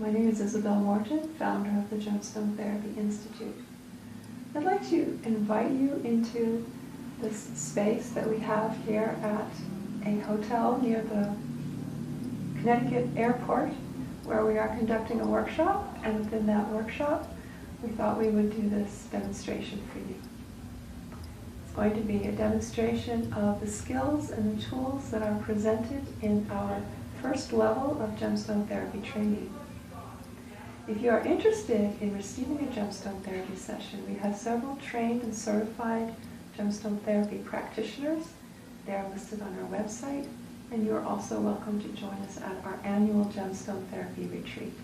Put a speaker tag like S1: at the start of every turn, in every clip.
S1: My name is Isabel Morton, founder of the Gemstone Therapy Institute. I'd like to invite you into this space that we have here at a hotel near the Connecticut airport, where we are conducting a workshop, and within that workshop we thought we would do this demonstration for you. It's going to be a demonstration of the skills and the tools that are presented in our first level of gemstone therapy training. If you are interested in receiving a gemstone therapy session, we have several trained and certified gemstone therapy practitioners. They are listed on our website, and you are also welcome to join us at our annual gemstone therapy retreat.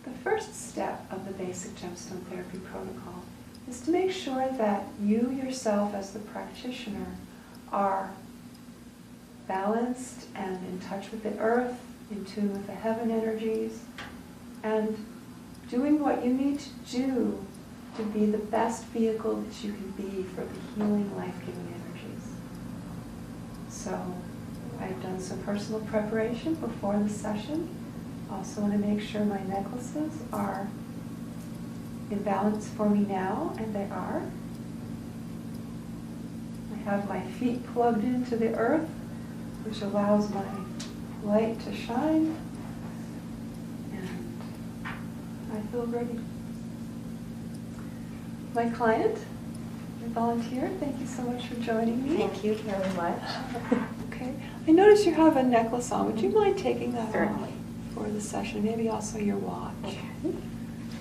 S1: The first step of the basic gemstone therapy protocol is to make sure that you yourself as the practitioner are balanced and in touch with the earth, in tune with the heaven energies, and doing what you need to do to be the best vehicle that you can be for the healing, life-giving energies. So I've done some personal preparation before the session. Also want to make sure my necklaces are in balance for me now, and they are. I have my feet plugged into the earth, which allows my light to shine, and I feel ready. My client, my volunteer, thank you so much for joining me.
S2: Thank you very much.
S1: Okay. I notice you have a necklace on. Would you mind taking that
S2: Certainly.
S1: off for the session? Maybe also your watch,
S2: Okay.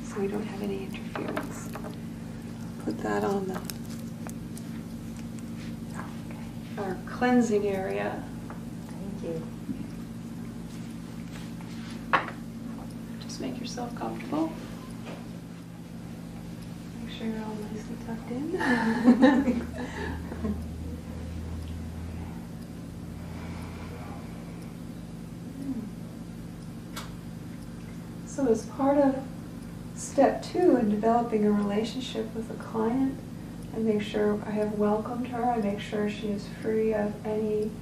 S1: so we don't have any interference. Put that on our cleansing area.
S2: Thank you.
S1: Just make yourself comfortable. Make sure you're all nicely tucked in. So as part of step 2 in developing a relationship with a client, I make sure I have welcomed her. I make sure she is free of any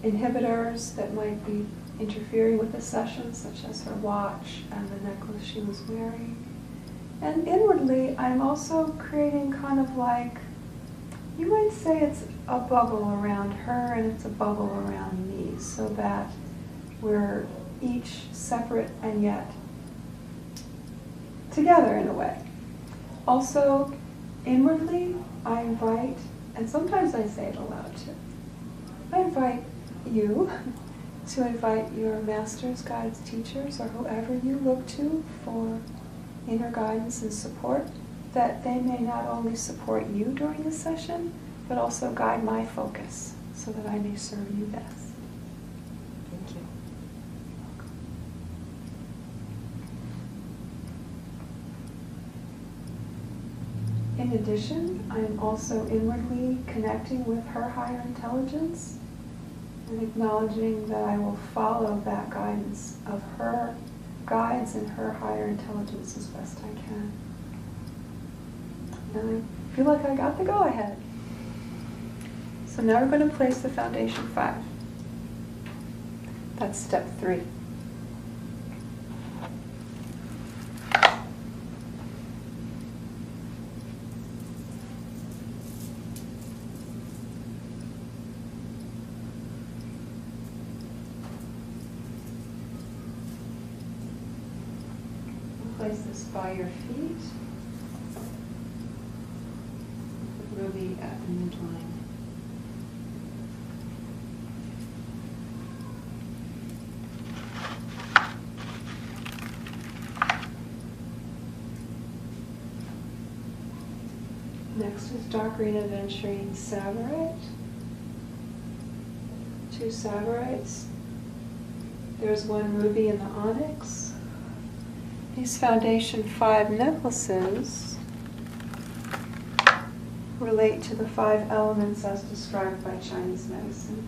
S1: inhibitors that might be interfering with the session, such as her watch and the necklace she was wearing. And inwardly, I'm also creating kind of like, you might say it's a bubble around her and it's a bubble around me, so that we're each separate and yet together in a way. Also, inwardly, I invite, and sometimes I say it aloud too, I invite you to invite your masters, guides, teachers, or whoever you look to for inner guidance and support, that they may not only support you during the session, but also guide my focus so that I may serve you best.
S2: Thank you.
S1: In addition, I am also inwardly connecting with her higher intelligence and acknowledging that I will follow that guidance of her guides and her higher intelligence as best I can. And I feel like I got the go-ahead. So now we're going to place the foundation 5. That's step 3. Place this by your feet. Ruby at the midline. Next is dark green aventurine savarite. 2 savarites. There's 1 ruby in the onyx. These foundation 5 necklaces relate to the 5 elements as described by Chinese medicine.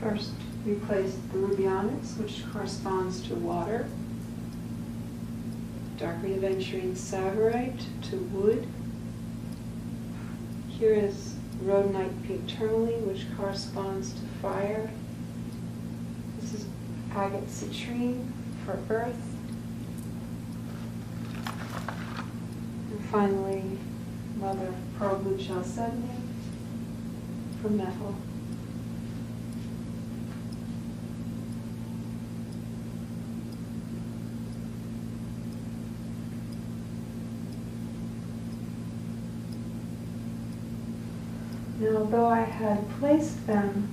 S1: First, we we placed the ruby onyx, which corresponds to water, dark green aventurine savarite to wood. Here is rhodonite pink tourmaline, which corresponds to fire. This is agate citrine for earth. And finally, mother of pearl blue chalcedony for metal. Now, although I had placed them,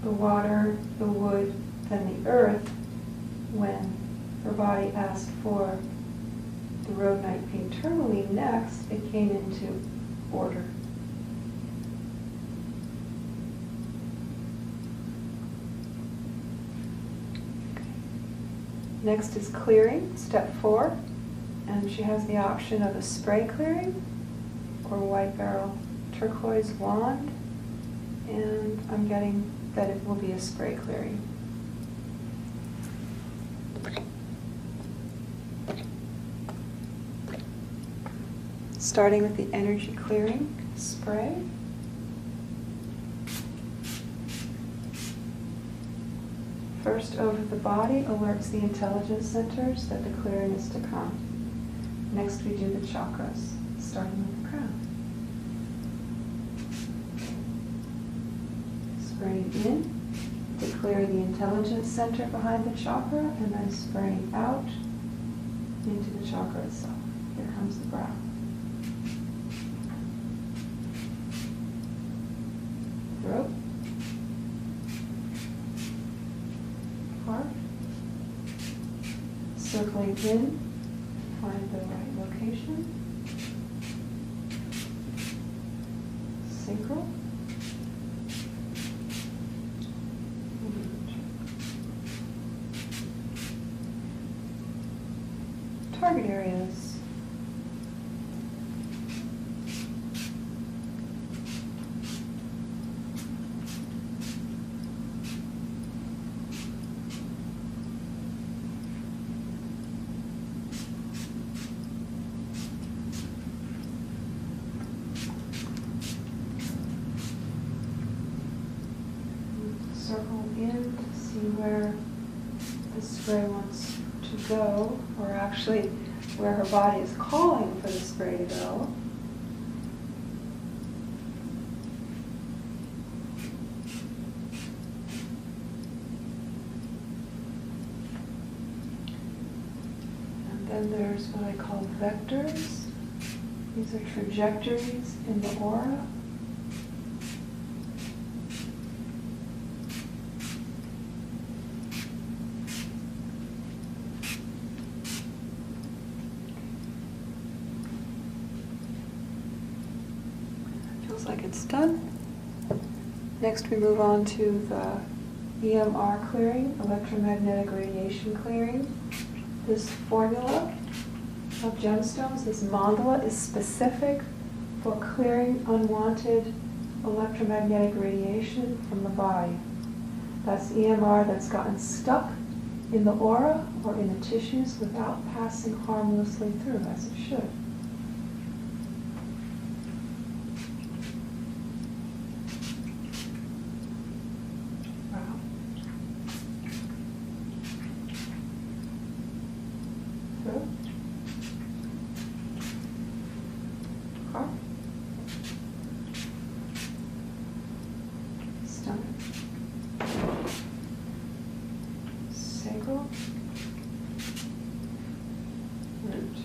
S1: the water, the wood, then the earth, when her body asked for the rhodonite pink tourmaline next, it came into order. Next is clearing, step 4, and she has the option of a spray clearing or white beryl turquoise wand, and I'm getting that it will be a spray clearing. Starting with the energy clearing spray. First over the body alerts the intelligence centers that the clearing is to come. Next we do the chakras, starting with the crown. Spraying in to clear the intelligence center behind the chakra, and then spraying out into the chakra itself. Here comes the brow. Throat. Heart. Circling in, find the right location. Sacral. Target areas. Circle in to see where the spray wants to go, or actually where her body is calling for the spray to go. And then there's what I call vectors. These are trajectories in the aura. Like it's done. Next we move on to the EMR clearing, electromagnetic radiation clearing. This formula of gemstones, this mandala, is specific for clearing unwanted electromagnetic radiation from the body. That's EMR that's gotten stuck in the aura or in the tissues without passing harmlessly through, as it should. Sacral, root.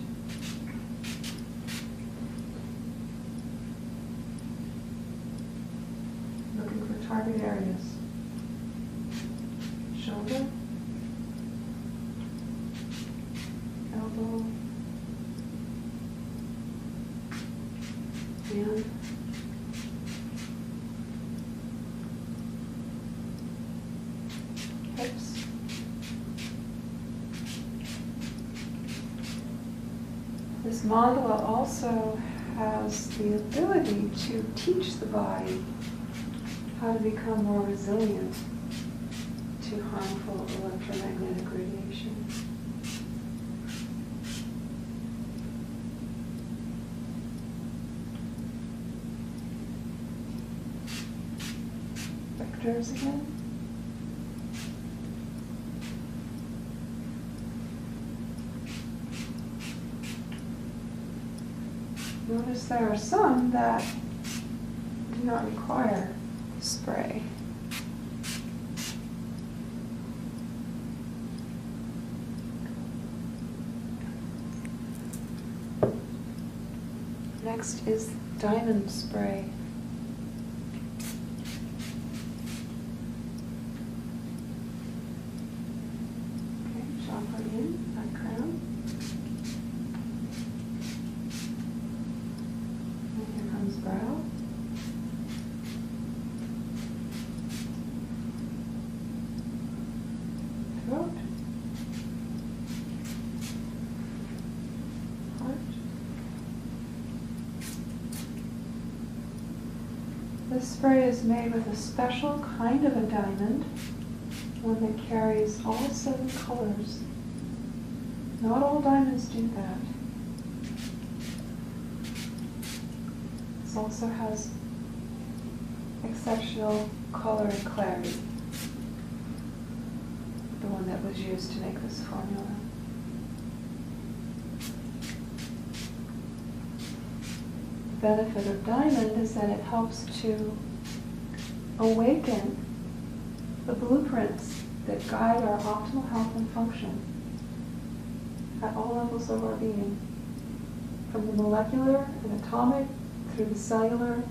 S1: Looking for target areas. Shoulder, elbow, hand, hips, this mandala also has the ability to teach the body how to become more resilient to harmful electromagnetic radiation. Vectors again. Notice there are some that do not require spray. Next is diamond spray. Okay, chakra in, that crown. And here comes brow. Throat. Heart. This spray is made with a special kind of a diamond, one that carries all 7 colors. Not all diamonds do that. This also has exceptional color and clarity, the one that was used to make this formula. The benefit of diamond is that it helps to awaken the blueprints that guide our optimal health and function at all levels of our being, from the molecular and atomic through the cellular,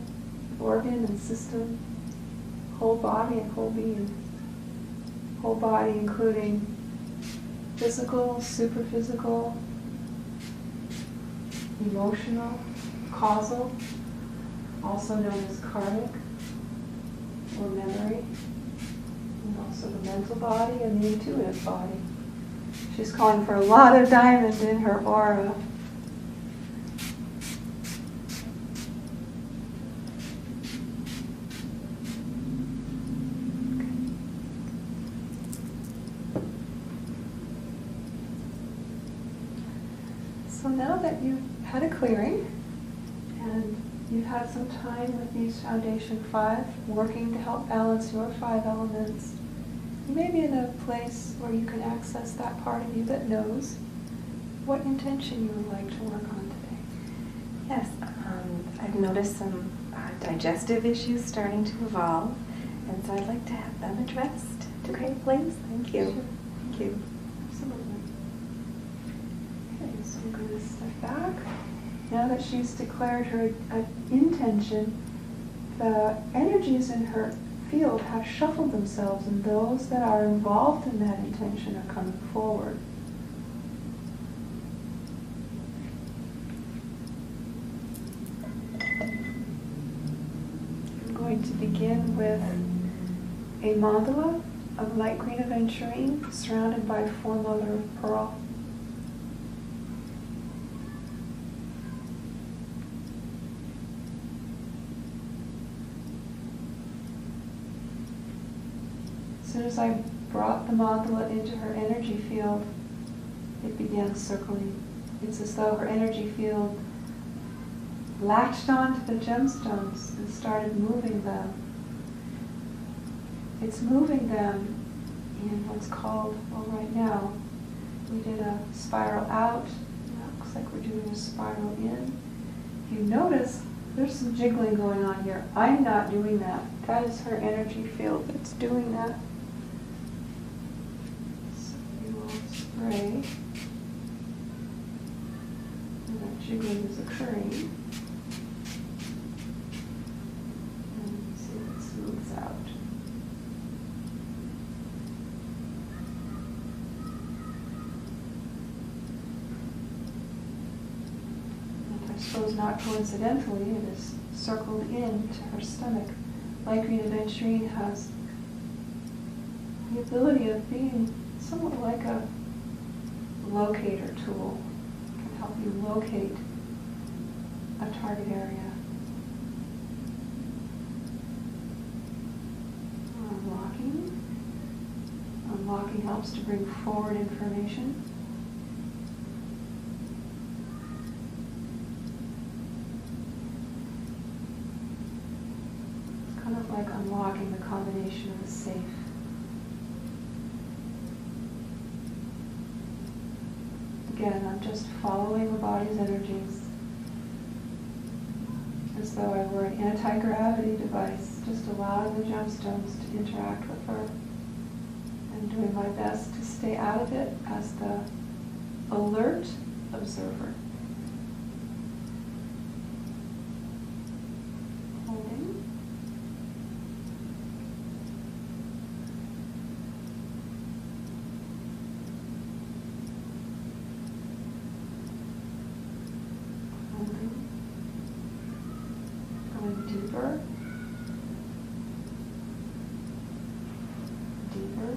S1: organ and system, whole body and whole being. Whole body including physical, superphysical, emotional, causal, also known as karmic or memory, and also the mental body and the intuitive body. She's calling for a lot of diamond in her aura. So now that you've had a clearing, and you've had some time with these Foundation 5, working to help balance your 5 elements, you may be in a place where you can access that part of you that knows what intention you would like to work on today.
S2: Yes, I've noticed some digestive issues starting to evolve, and so I'd like to have them addressed today, please. Thank you.
S1: Sure.
S2: Thank you.
S1: Absolutely. Okay, so I'm going to step back. Now that she's declared her intention, the energies in her field have shuffled themselves, and those that are involved in that intention are coming forward. I'm going to begin with a mandala of light green aventurine surrounded by 4 mother of pearl. As soon as I brought the mandala into her energy field, it began circling. It's as though her energy field latched onto the gemstones and started moving them. It's moving them in what's called, well, right now, we did a spiral out. Now it looks like we're doing a spiral in. If you notice, there's some jiggling going on here. I'm not doing that. That is her energy field that's doing that. So we will spray. And that jiggling is occurring. And see if it smooths out. I suppose not coincidentally, it is circled into her stomach. Light green aventurine has the ability of being somewhat like a locator tool. It can help you locate a target area. unlocking. Unlocking helps to bring forward information. It's kind of like unlocking the combination of a safe. Again, I'm just following the body's energies as though I were an anti-gravity device, just allowing the gemstones to interact with her and doing my best to stay out of it as the alert observer. Holding. Holding. Going deeper. Deeper.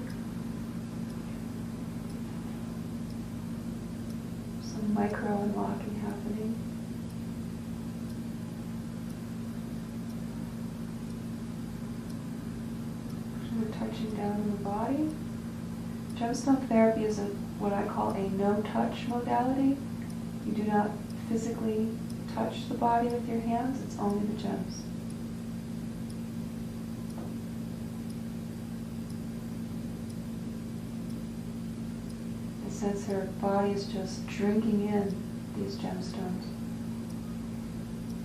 S1: Some micro unlocking happening. We're touching down in the body. Gemstone therapy is what I call a no-touch modality. You do not physically touch the body with your hands, it's only the gems. In a sense, her body is just drinking in these gemstones.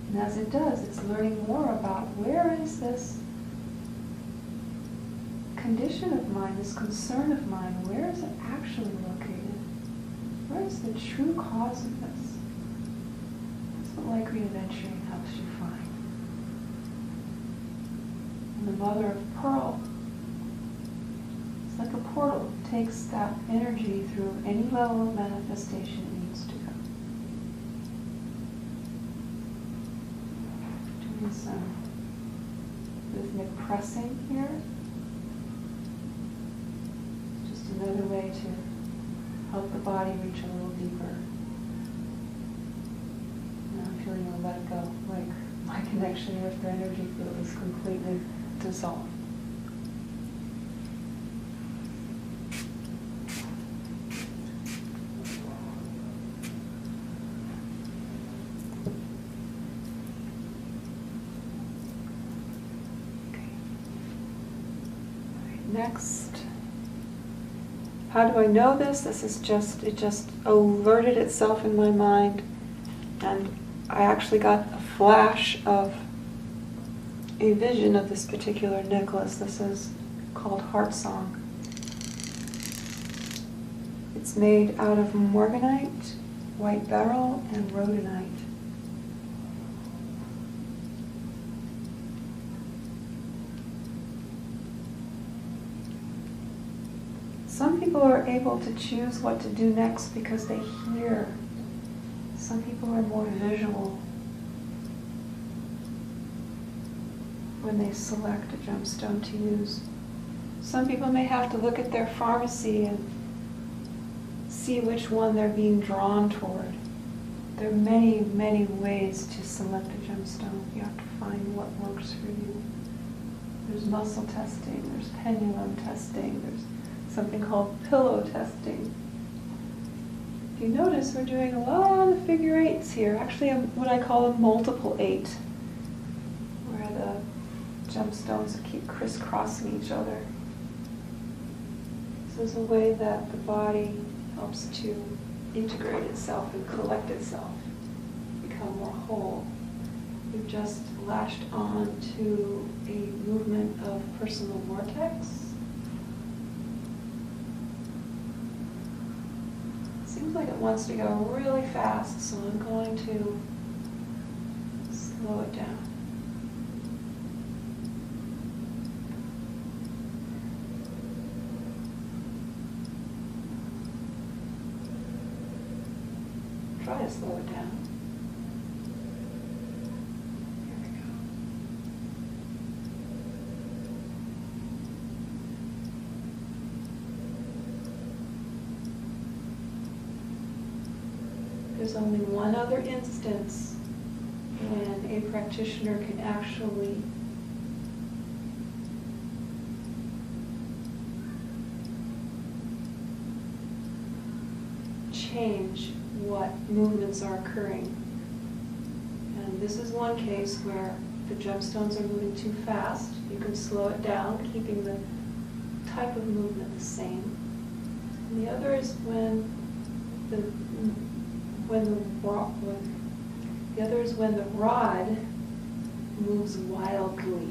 S1: And as it does, it's learning more about where is this condition of mine, this concern of mine, where is it actually located? Where is the true cause of this? That's what like re-adventuring helps you find. And the mother of pearl, it's like a portal. It takes that energy through any level of manifestation it needs to go. Doing some rhythmic pressing here. Another way to help the body reach a little deeper. Now I'm feeling a let go, like my connection with the energy field is completely dissolved. Okay. All right, next. How do I know this? It just alerted itself in my mind, and I actually got a flash of a vision of this particular necklace. This is called Heart Song. It's made out of morganite, white beryl, and rhodonite. Some people are able to choose what to do next because they hear. Some people are more visual when they select a gemstone to use. Some people may have to look at their pharmacy and see which one they're being drawn toward. There are many, many ways to select a gemstone. You have to find what works for you. There's muscle testing, there's pendulum testing, there's something called pillow testing. If you notice, we're doing a lot of figure eights here. Actually, what I call a multiple 8, where the gemstones keep crisscrossing each other. This is a way that the body helps to integrate itself and collect itself, become more whole. We've just latched on to a movement of personal vortex. Seems like it wants to go really fast, so I'm going to slow it down. Try to slow it down. Here we go. There's only one other instance when a practitioner can actually change what movements are occurring. And this is one case where the gemstones are moving too fast. You can slow it down, keeping the type of movement the same. And the other is when the rod moves wildly.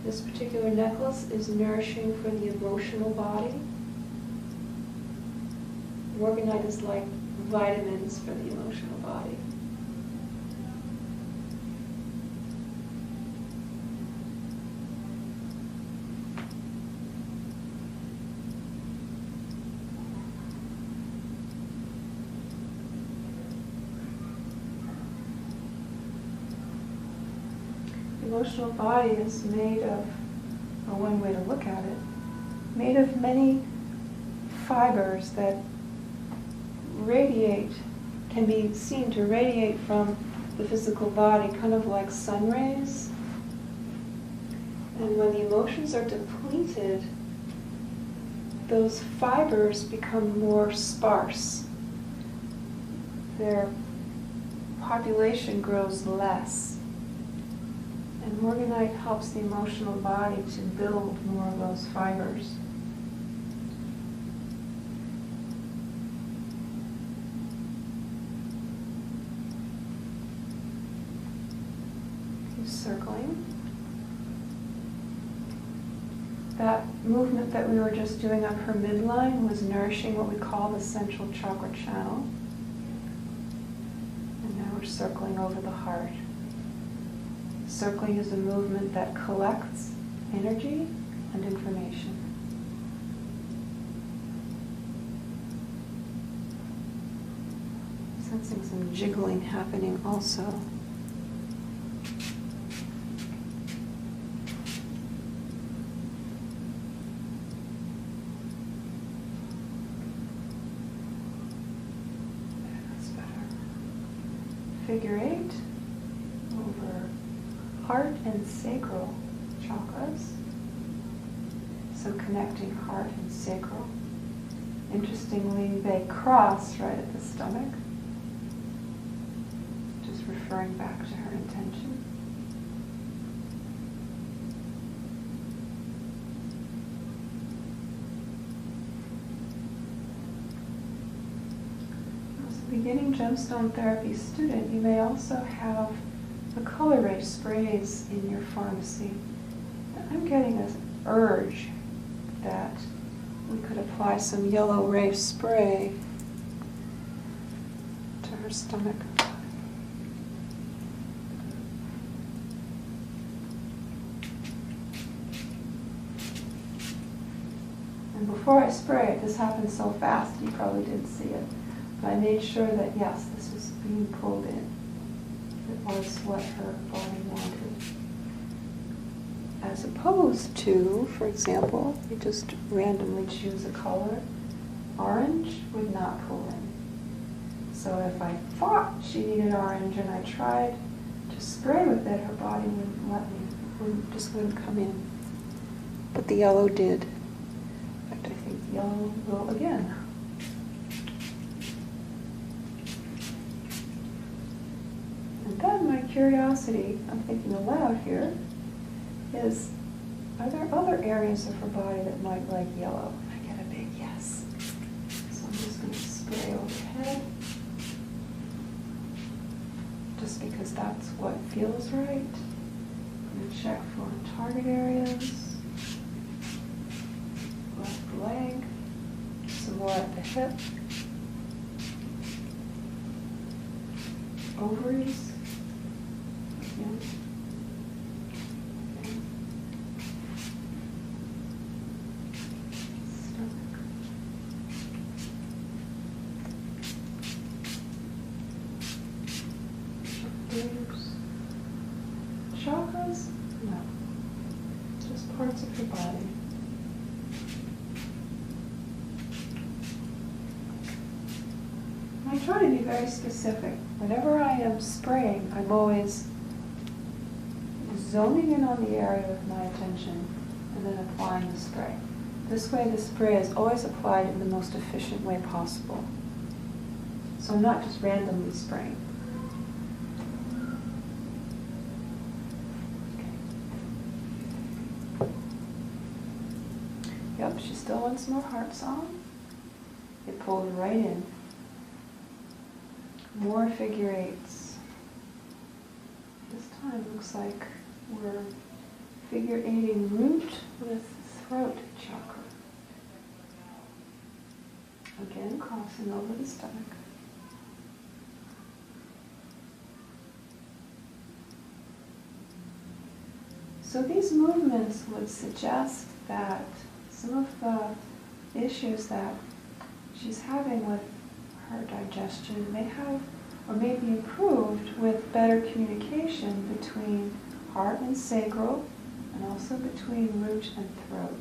S1: This particular necklace is nourishing for the emotional body. Morganite is like vitamins for the emotional body. The emotional body is made of, or one way to look at it, made of many fibers that radiate, can be seen to radiate from the physical body, kind of like sun rays. And when the emotions are depleted, those fibers become more sparse. Their population grows less. And morganite helps the emotional body to build more of those fibers. Keep circling. That movement that we were just doing up her midline was nourishing what we call the central chakra channel. And now we're circling over the heart. Circling is a movement that collects energy and information. Sensing some jiggling happening also. That's better. Figure 8 over heart and sacral chakras. So connecting heart and sacral. Interestingly, they cross right at the stomach. Just referring back to her intention. As a beginning gemstone therapy student, you may also have the color ray sprays in your pharmacy. I'm getting an urge that we could apply some yellow ray spray to her stomach. And before I spray it, this happened so fast you probably didn't see it, but I made sure that yes, this was being pulled in. It was what her body wanted. As opposed to, for example, you just randomly choose a color. Orange would not pull in. So if I thought she needed orange and I tried to spray with it, her body wouldn't let me, just wouldn't come in. But the yellow did. In fact, I think the yellow will again. And then my curiosity, I'm thinking aloud here, is, are there other areas of her body that might like yellow? I get a big yes. So I'm just going to spray overhead, just because that's what feels right. I'm going to check for target areas. Left leg, some more at the hip. Ovaries. Again. Chakras? No. Just parts of your body. I try to be very specific. Whenever I am spraying, I'm always zoning in on the area with my attention and then applying the spray. This way the spray is always applied in the most efficient way possible. So I'm not just randomly spraying. Okay. Yep, she still wants more heart song. It pulled right in. More figure eights. This time looks like we're figure eighting root with throat chakra. Again, crossing over the stomach. So these movements would suggest that some of the issues that she's having with her digestion may have or may be improved with better communication between heart and sacral and also between root and throat.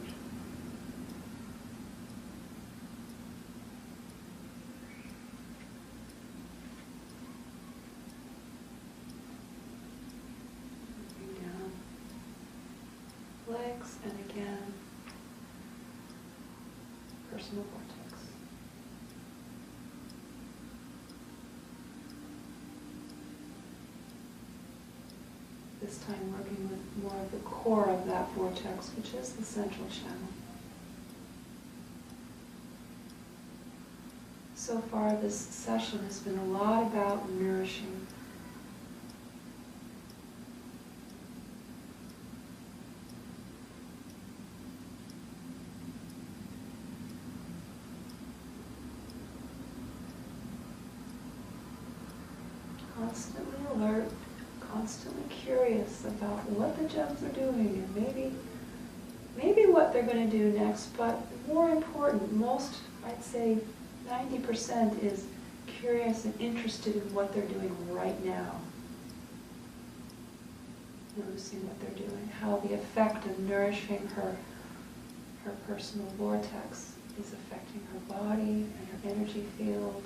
S1: Down legs and again personal vortex. This time working with more of the core of that vortex, which is the central channel. So far this session has been a lot about nourishing. Constantly alert, constantly curious about what the gems are doing and maybe what they're going to do next, but more important, most, I'd say 90% is curious and interested in what they're doing right now. Noticing what they're doing, how the effect of nourishing her personal vortex is affecting her body and her energy field.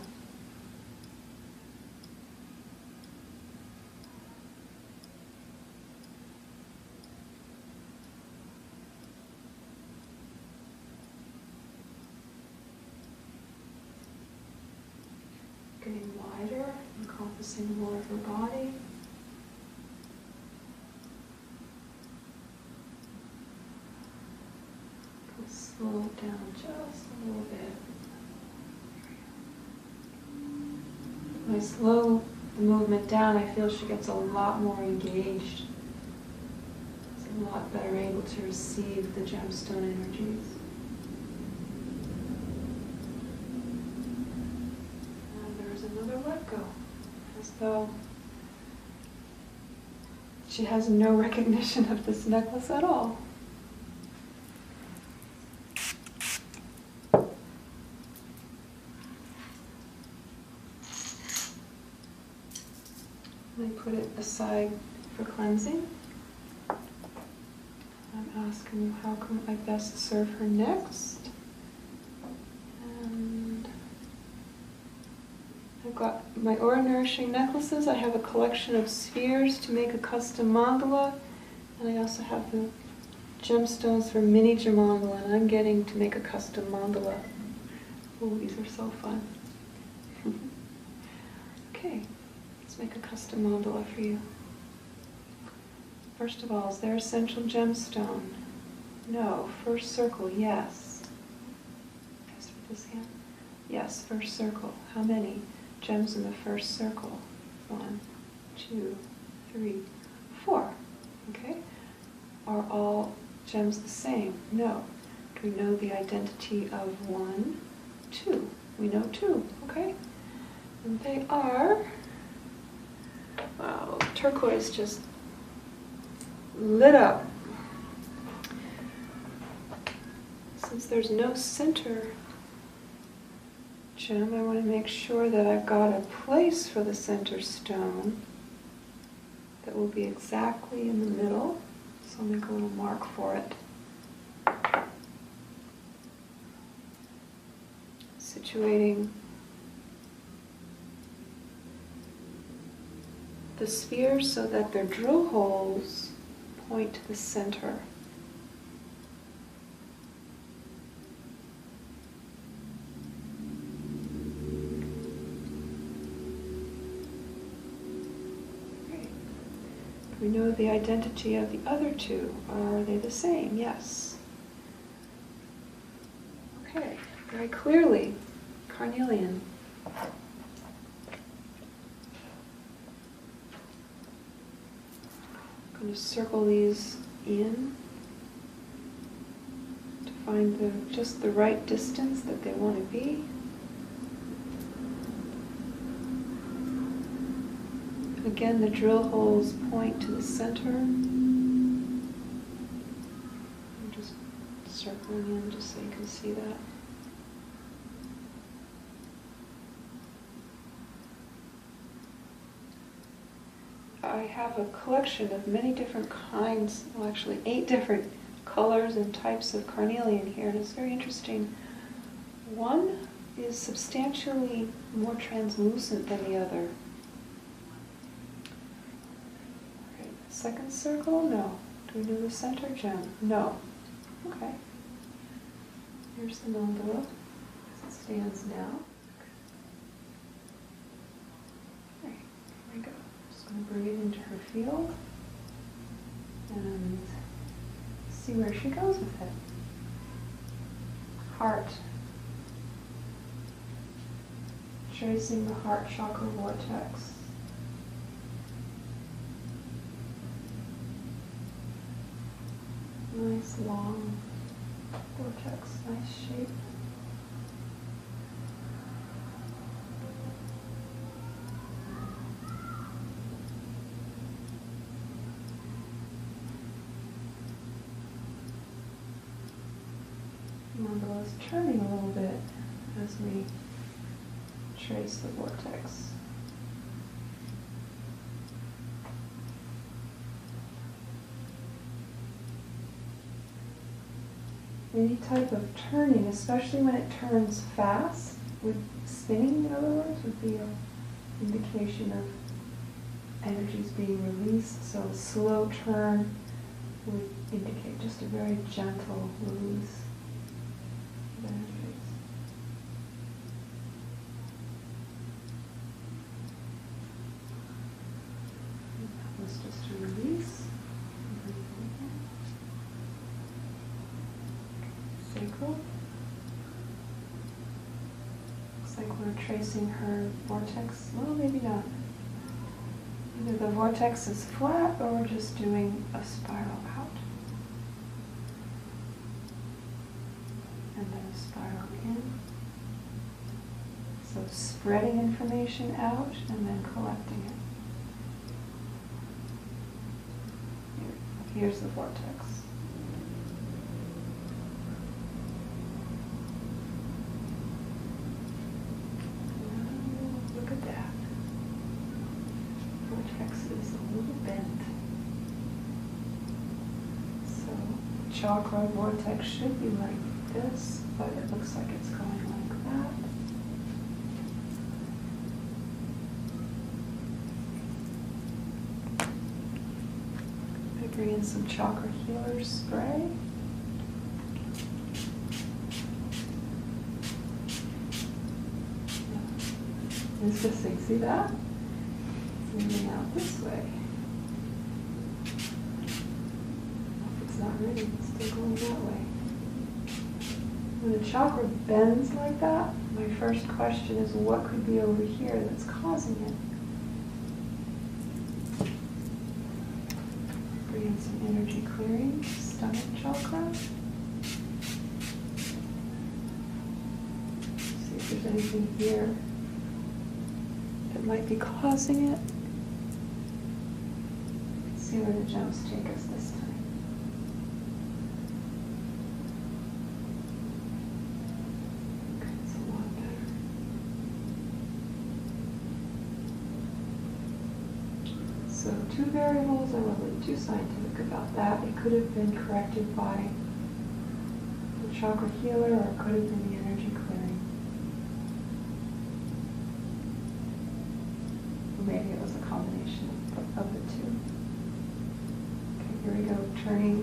S1: Getting wider, encompassing more of her body. Slow it down just a little bit. When I slow the movement down, I feel she gets a lot more engaged. She's a lot better able to receive the gemstone energies. Another let go, as though she has no recognition of this necklace at all. I put it aside for cleansing. I'm asking you, how can I best serve her next? I've got my aura nourishing necklaces. I have a collection of spheres to make a custom mandala, and I also have the gemstones for miniature mandala, and I'm getting to make a custom mandala. Oh, these are so fun. Okay, let's make a custom mandala for you. First of all, is there a central gemstone? No. First circle, yes. Yes, with this hand. Yes, first circle. How many gems in the first circle? 1, 2, 3, 4. Okay? Are all gems the same? No. Do we know the identity of 1, 2? We know 2. Okay? And they are, wow, turquoise just lit up. Since there's no center gem, I want to make sure that I've got a place for the center stone that will be exactly in the middle. So I'll make a little mark for it. Situating the sphere so that their drill holes point to the center. We know the identity of the other two. Are they the same? Yes. Okay, very clearly, carnelian. I'm going to circle these in to find just the right distance that they want to be. Again, the drill holes point to the center. I'm just circling in just so you can see that. I have a collection of many different kinds, well actually 8 different colors and types of carnelian here, and it's very interesting. One is substantially more translucent than the other. Second circle? No. Do we do the center gem? No. Okay. Here's the mandala as it stands now. Okay, here we go. Just going to bring it into her field and see where she goes with it. Heart. Tracing the heart chakra vortex. Nice long vortex, nice shape. Mandala is turning a little bit as we trace the vortex. Any type of turning, especially when it turns fast, with spinning in other words, would be an indication of energies being released. So a slow turn would indicate just a very gentle release of energies. And that was just a release. Sacral. Looks like we're tracing her vortex. Well, maybe not. Either the vortex is flat or we're just doing a spiral out. And then a spiral in. So spreading information out and then collecting it. Here's the vortex. Is a little bent. So the chakra vortex should be like this, but it looks like it's going like that. I bring in some chakra healer spray. Interesting, see that? Moving out this way. If it's not ready, it's still going that way. When the chakra bends like that, my first question is what could be over here that's causing it? Bring in some energy clearing, stomach chakra. See if there's anything here that might be causing it. See where the gems take us this time. Okay, it's a lot better. So 2 variables, I wasn't too scientific about that. It could have been corrected by the chakra healer, or it could have been the energy clearing. Or maybe it was a combination of the two. Okay, here we go, turning.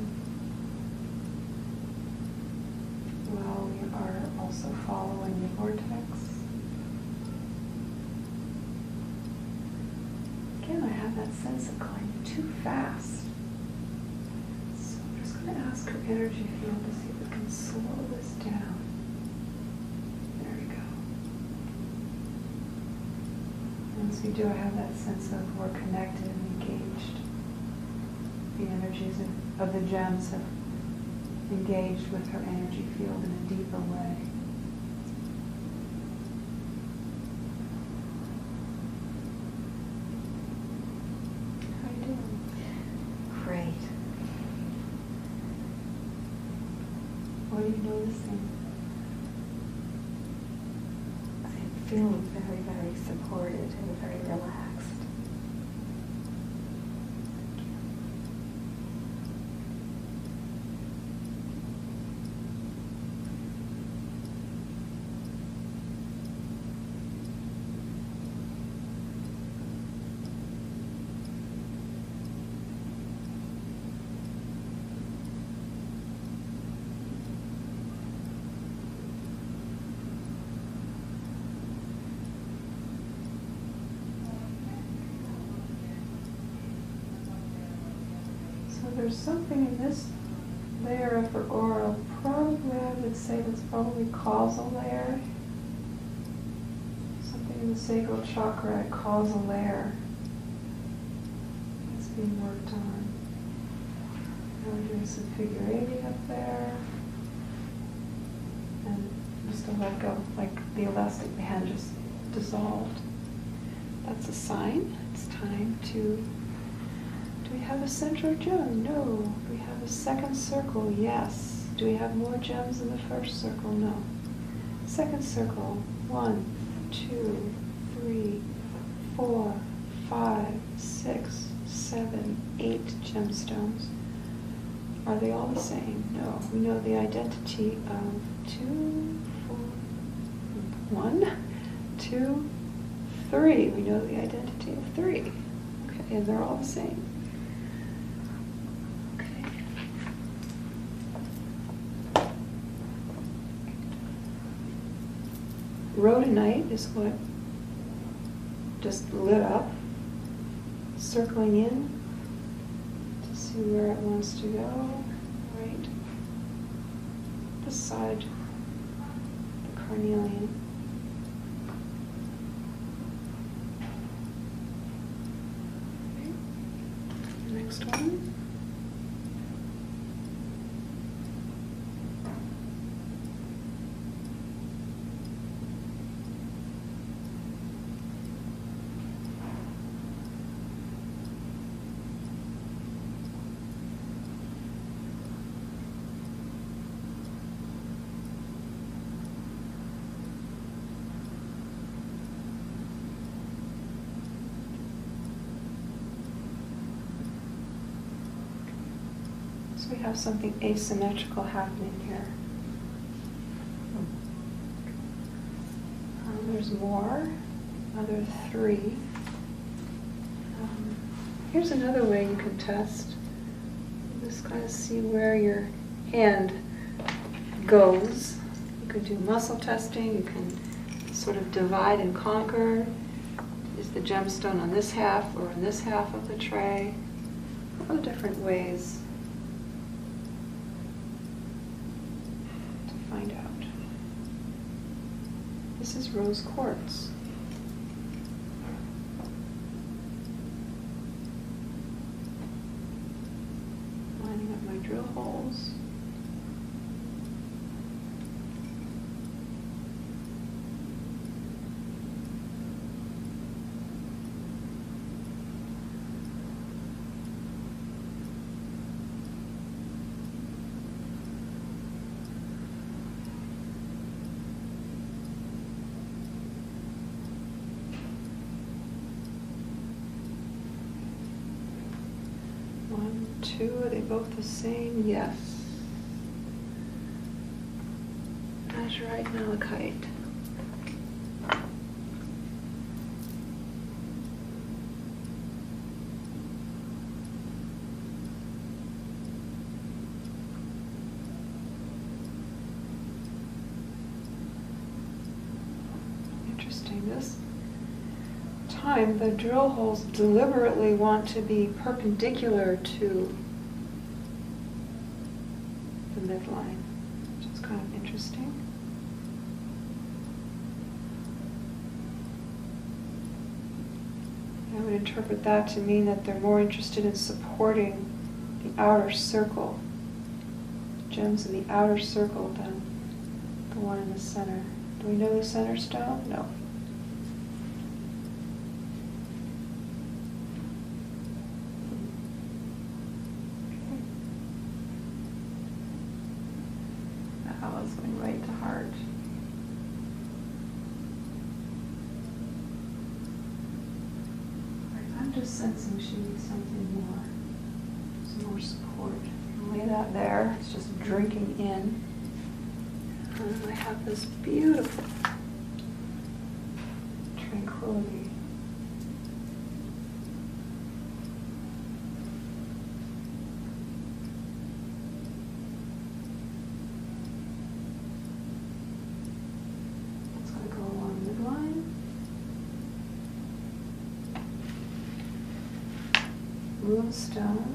S1: While we are also following the vortex. Again, I have that sense of going too fast. So I'm just going to ask her energy field to see if we can slow this down. There we go. Once we do, I have that sense of we're connected and engaged. The energies of the gems have engaged with her energy field in a deeper way. How are you doing?
S2: Great.
S1: What are you noticing?
S2: I'm feeling very, very supported and very relaxed.
S1: There's something in this layer of her aura, probably I would say that's probably causal layer. Something in the sacral chakra, causal layer, that's being worked on. Now we're doing some figure 80 up there. And just to let go, like the elastic band just dissolved. That's a sign. It's time to... Do we have a central gem? No. Do we have a second circle? Yes. Do we have more gems in the first circle? No. Second circle. 1, 2, 3, 4, 5, 6, 7, 8 gemstones. Are they all the same? No. We know the identity of 2, 4, 1, 2, 3. We know the identity of 3. Okay, and they're all the same. Rhodonite is what just lit up, circling in to see where it wants to go, right beside the carnelian. Okay. Next one. We have something asymmetrical happening here. There's more, another 3. Here's another way you can test. Just kind of see where your hand goes. You could do muscle testing, you can sort of divide and conquer. Is the gemstone on this half or on this half of the tray? A lot of different ways find out. This is rose quartz. Lining up my drill holes. Are they both the same? Yes. Azurite, malachite. time, the drill holes deliberately want to be perpendicular to the midline, which is kind of interesting. I would interpret that to mean that they're more interested in supporting the outer circle, gems in the outer circle, than the one in the center. Do we know the center stone? No. That was going right to heart. I'm just sensing she needs something more, some more support. I'll lay that there. It's just drinking in. And I have this beautiful tranquility. It's going to go along midline. Moonstone.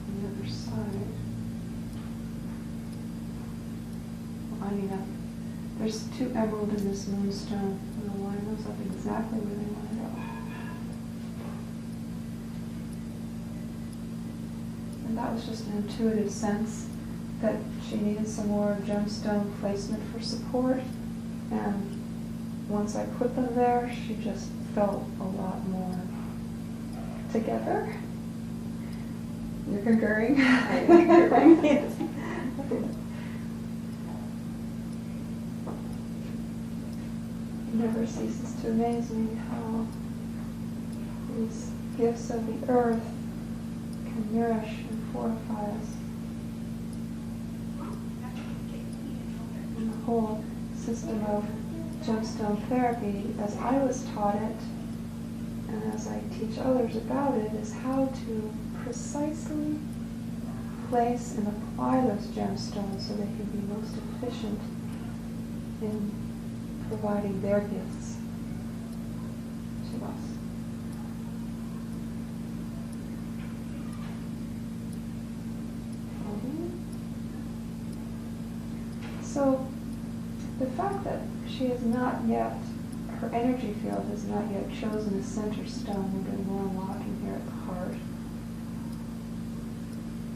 S1: The other side. Lining up. There's 2 emerald in this moonstone. I'm going to line those up exactly where they want to go. And that was just an intuitive sense that she needed some more gemstone placement for support. And once I put them there, she just felt a lot more together. You're concurring?
S2: I am concurring, yes.
S1: It never ceases to amaze me how these gifts of the earth can nourish and fortify us. And the whole system of gemstone therapy, as I was taught it, and as I teach others about it, is how to precisely place and apply those gemstones so they can be most efficient in providing their gifts to us. So the fact that she has not yet, her energy field has not yet chosen a center stone, we're doing more unlocking here at the heart,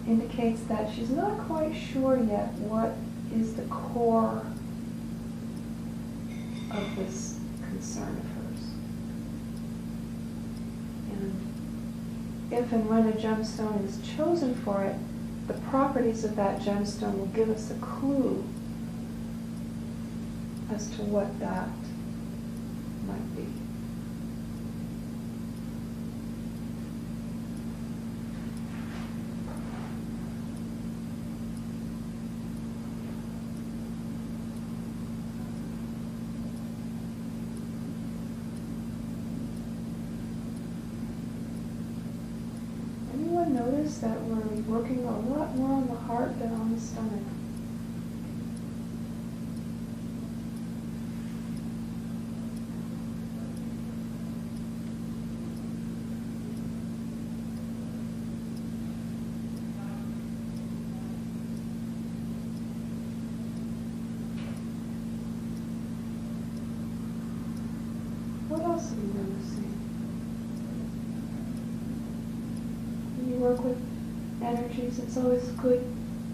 S1: indicates that she's not quite sure yet what is the core of this concern of hers. And if and when a gemstone is chosen for it, the properties of that gemstone will give us a clue as to what that might be. Anyone notice that we're working a lot more on the heart than on the stomach? What else are you noticing? When you work with energies, it's always good,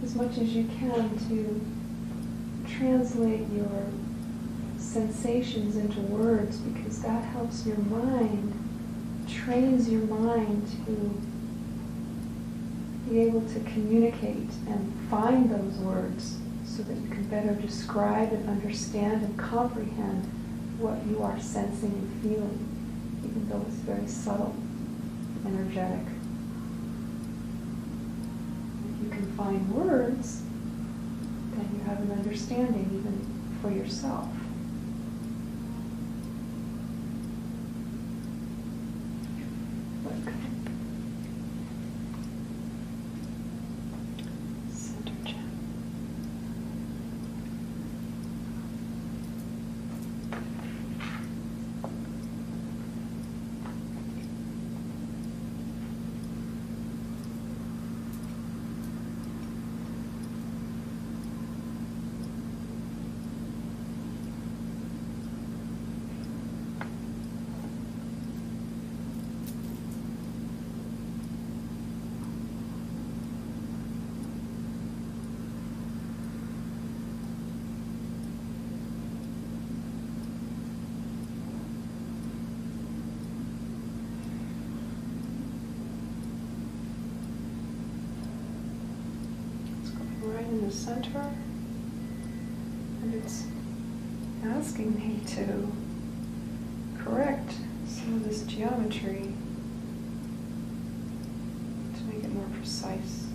S1: as much as you can, to translate your sensations into words, because that helps your mind, trains your mind to be able to communicate and find those words so that you can better describe and understand and comprehend what you are sensing and feeling, even though it's very subtle, energetic. If you can find words, then you have an understanding even for yourself. Look. the center, and it's asking me to correct some of this geometry to make it more precise.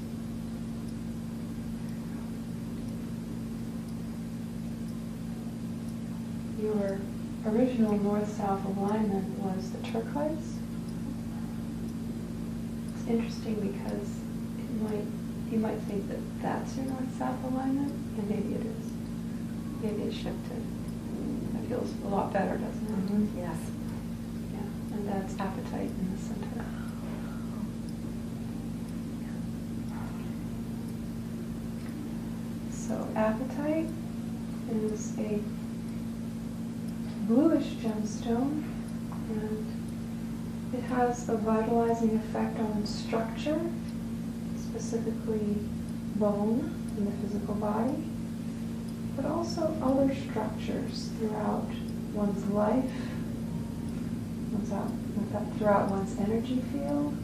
S1: Your original north-south alignment was the turquoise. It's interesting because you might think that that's your north-south alignment, and maybe it is. Maybe it shifted. That feels a lot better, doesn't it?
S2: Mm-hmm. Yes.
S1: Yeah, and that's appetite in the center. So appetite is a bluish gemstone, and it has a vitalizing effect on structure, specifically bone in the physical body, but also other structures throughout one's life, throughout one's energy field.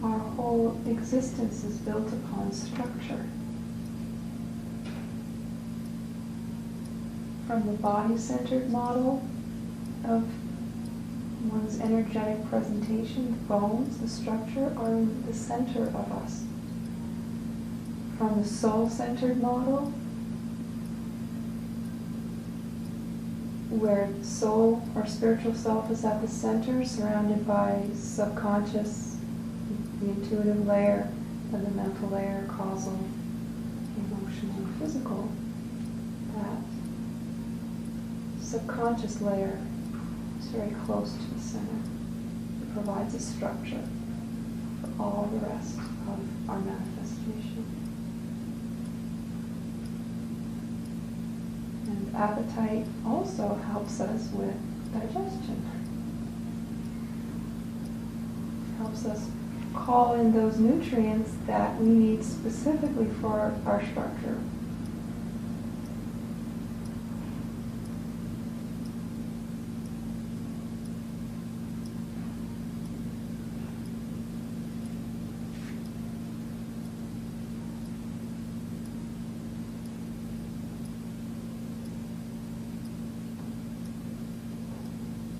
S1: Our whole existence is built upon structure. From the body-centered model of one's energetic presentation, the bones, the structure, are in the center of us. From the soul-centered model, where soul or spiritual self is at the center, surrounded by subconscious, the intuitive layer, and the mental layer, causal, emotional, and physical. That subconscious layer is very close to the center. It provides a structure for all the rest of our manifestation. And appetite also helps us with digestion. Helps us call in those nutrients that we need specifically for our structure.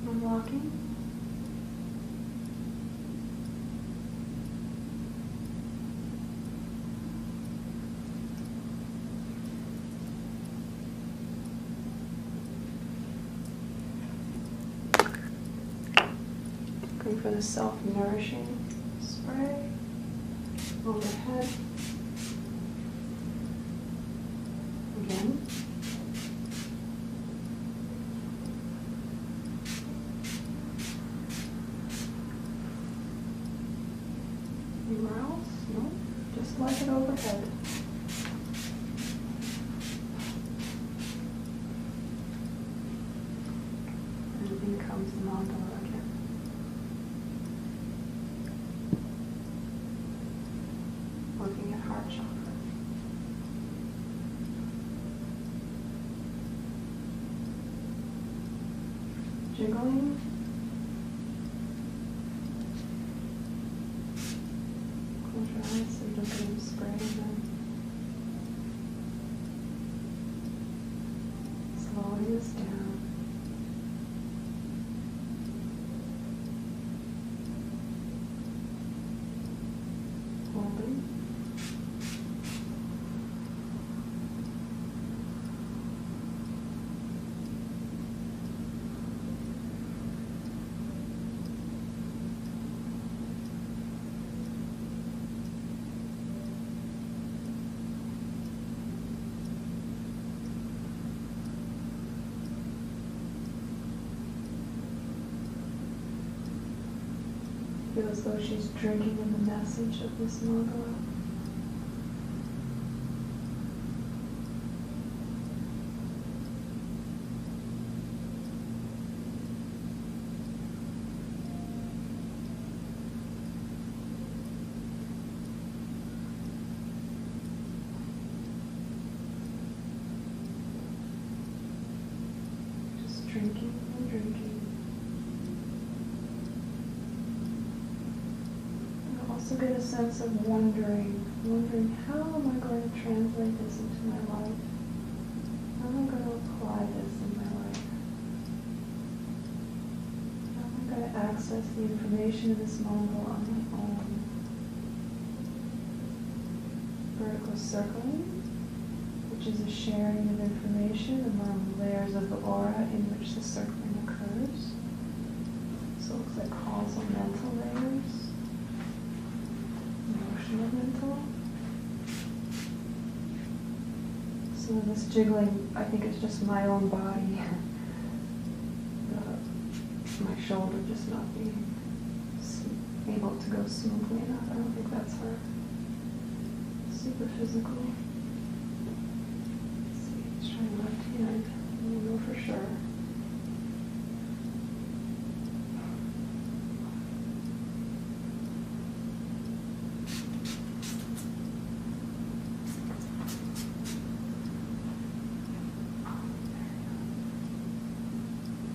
S1: Unlocking. Looking for the self-nourishing spray overhead. Again. Anywhere else? No, just like it overhead. And in comes the mandala again. Looking at heart chakra. Jiggling. Close your eyes so you don't get any spray again. Slowly this down. Holding. Feel as though she's drinking in the message of this mandala. Just drinking and drinking. also get a sense of wondering how am I going to translate this into my life? How am I going to apply this in my life? How am I going to access the information in this moment on my own? Vertical circling, which is a sharing of information among layers of the aura in which the circling occurs. So it looks like causal mental layers, emotional mental. So this jiggling, I think it's just my own body. My shoulder just not being able to go smoothly enough. I don't think that's her. Super physical. Let's see, it's trying left hand. I don't know for sure.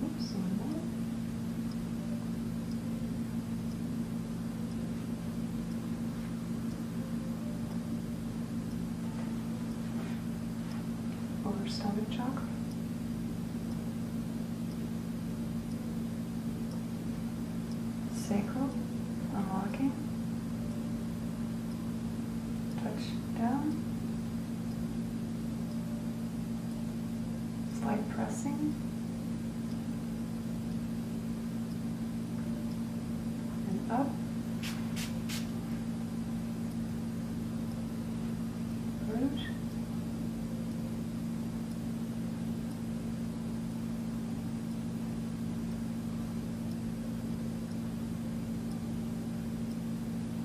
S1: Oops, one more. Lower stomach chakra. Sacral, unlocking. Touch down. Slight pressing. And up. Root.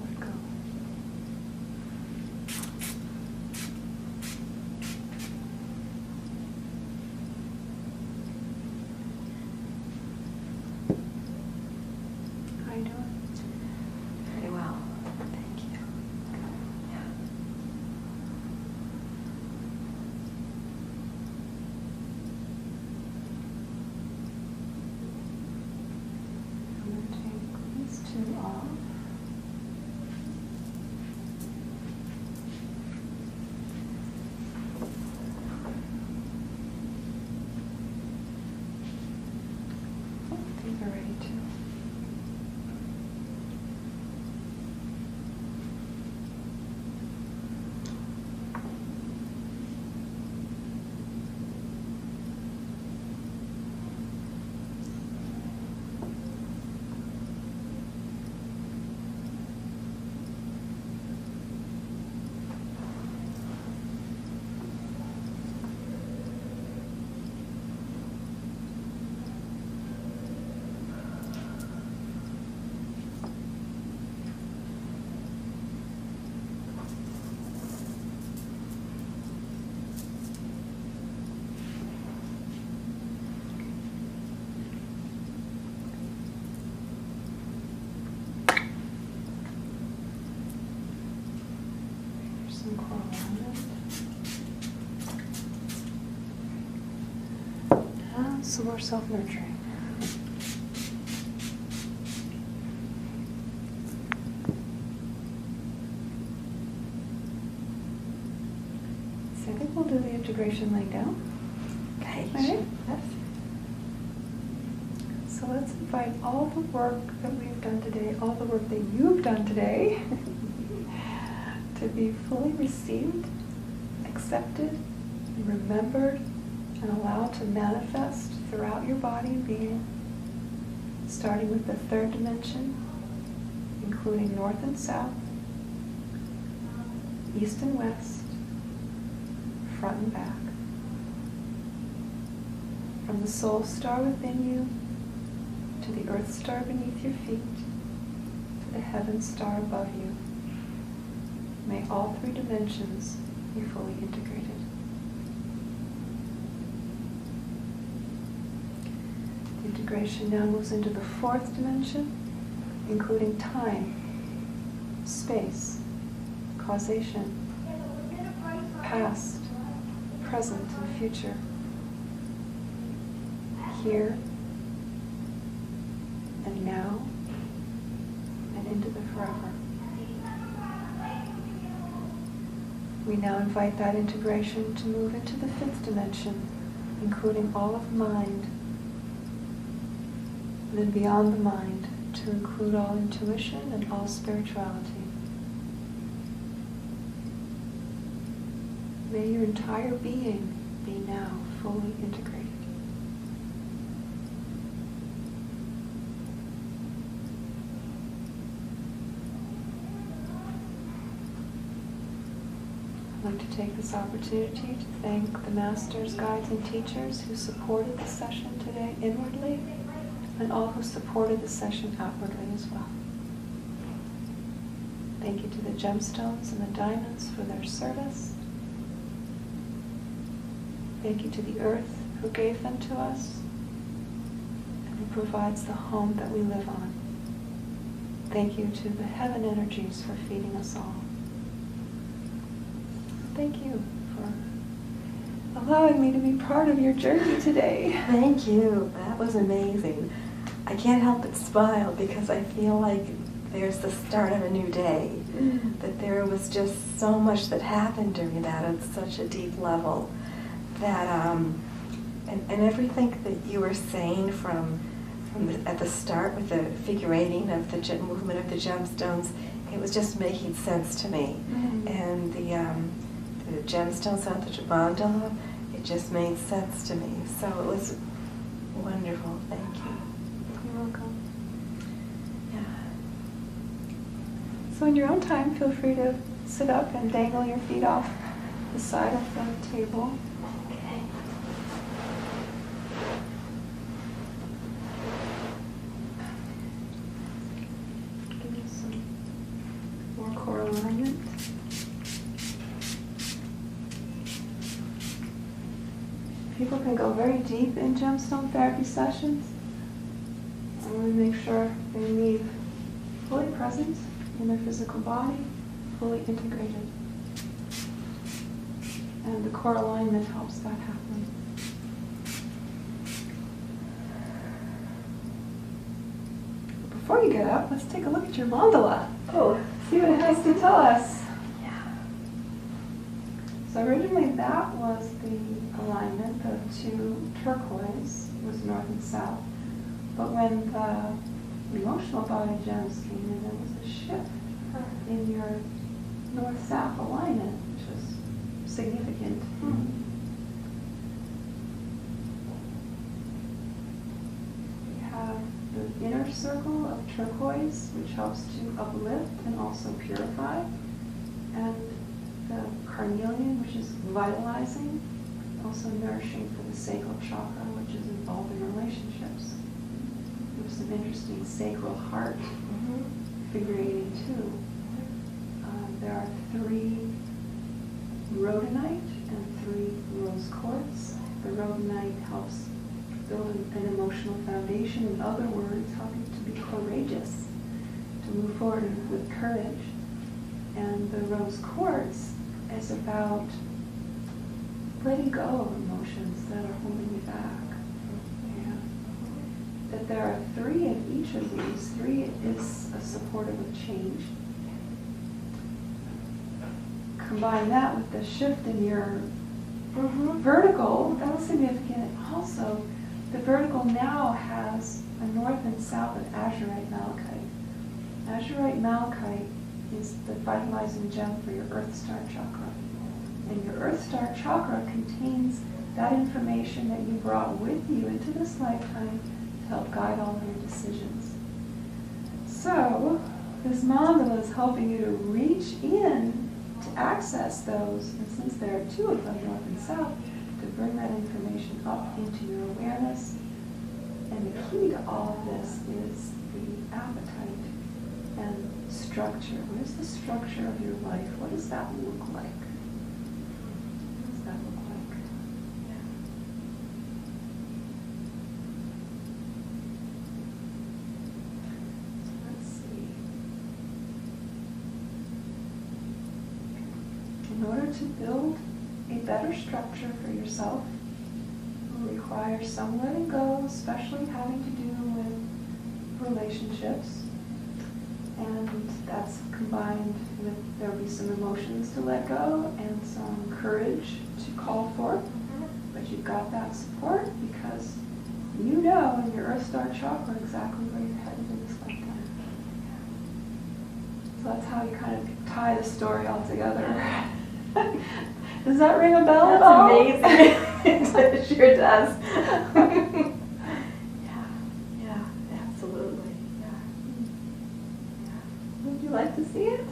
S1: Let go. How you doing?
S2: Very well. Thank you. Yeah.
S1: I'm going to take these two off. Oh, I think they're ready too. Here's some coral alignment. And some more self-nurturing. So I think we'll do the integration laying down.
S2: Okay.
S1: All right.
S2: Yes.
S1: So let's invite all the work that we've done today, all the work that you've done today, to be fully received, accepted, remembered, and allowed to manifest throughout your body and being, starting with the third dimension, including north and south, east and west, front and back. From the soul star within you, to the earth star beneath your feet, to the heaven star above you. May all three dimensions be fully integrated. The integration now moves into the fourth dimension, including time, space, causation, past, present, and future. Here and now and into the forever. We now invite that integration to move into the fifth dimension, including all of mind, and then beyond the mind, to include all intuition and all spirituality. May your entire being be now fully integrated. I'd like to take this opportunity to thank the masters, guides, and teachers who supported the session today inwardly, and all who supported the session outwardly as well. Thank you to the gemstones and the diamonds for their service. Thank you to the earth who gave them to us and who provides the home that we live on. Thank you to the heaven energies for feeding us all. Thank you for allowing me to be part of your journey today.
S2: Thank you. That was amazing. I can't help but smile because I feel like there's the start of a new day. That there was just so much that happened during that at such a deep level. That and everything that you were saying at the start with the figurating of the movement of the gemstones, it was just making sense to me. And the gemstones on the mandala, it just made sense to me. So it was wonderful. Thank you.
S1: You're welcome. Yeah. So in your own time, feel free to sit up and dangle your feet off the side of the table.
S2: Okay.
S1: Give you some more core alignment. People can go very deep in gemstone therapy sessions. I want to make sure they leave fully present in their physical body, fully integrated. And the core alignment helps that happen. Before you get up, let's take a look at your mandala.
S2: Oh,
S1: See what it has to tell us.
S2: yeah.
S1: So originally that was the alignment, the two turquoise was north and south. But when the emotional body gems came in, there was a shift in your north-south alignment, which was significant. We have the inner circle of turquoise, which helps to uplift and also purify, and the carnelian, which is vitalizing, also nourishing for the sacral chakra, which is involved in relationships. There's some interesting sacral heart figurating too. There are 3 rhodonite and 3 rose quartz. The rhodonite helps build an emotional foundation. In other words, helping to be courageous, to move forward with courage. And the rose quartz is about letting go of emotions that are holding you back. Yeah. That there are 3 in each of these. 3 is a supportive of change. Combine that with the shift in your vertical, that was significant. Also, the vertical now has a north and south of azurite malachite. Azurite malachite is the vitalizing gem for your Earth Star chakra. And your Earth Star chakra contains that information that you brought with you into this lifetime to help guide all of your decisions. So, this mandala is helping you to reach in to access those, and since there are 2 of them, north and south, to bring that information up into your awareness. And the key to all of this is the appetite and structure. What is the structure of your life? What does that look like? What does that look like? So let's see. In order to build a better structure for yourself will require some letting go, especially having to do with relationships. And that's combined with, there'll be some emotions to let go and some courage to call for. But you've got that support because you know in your Earth Star chakra exactly where you're headed in this lifetime. So that's how you kind of tie the story all together. Does that ring a bell at all?
S2: That's amazing. It sure does. Yeah, absolutely.
S1: Would you like to see it?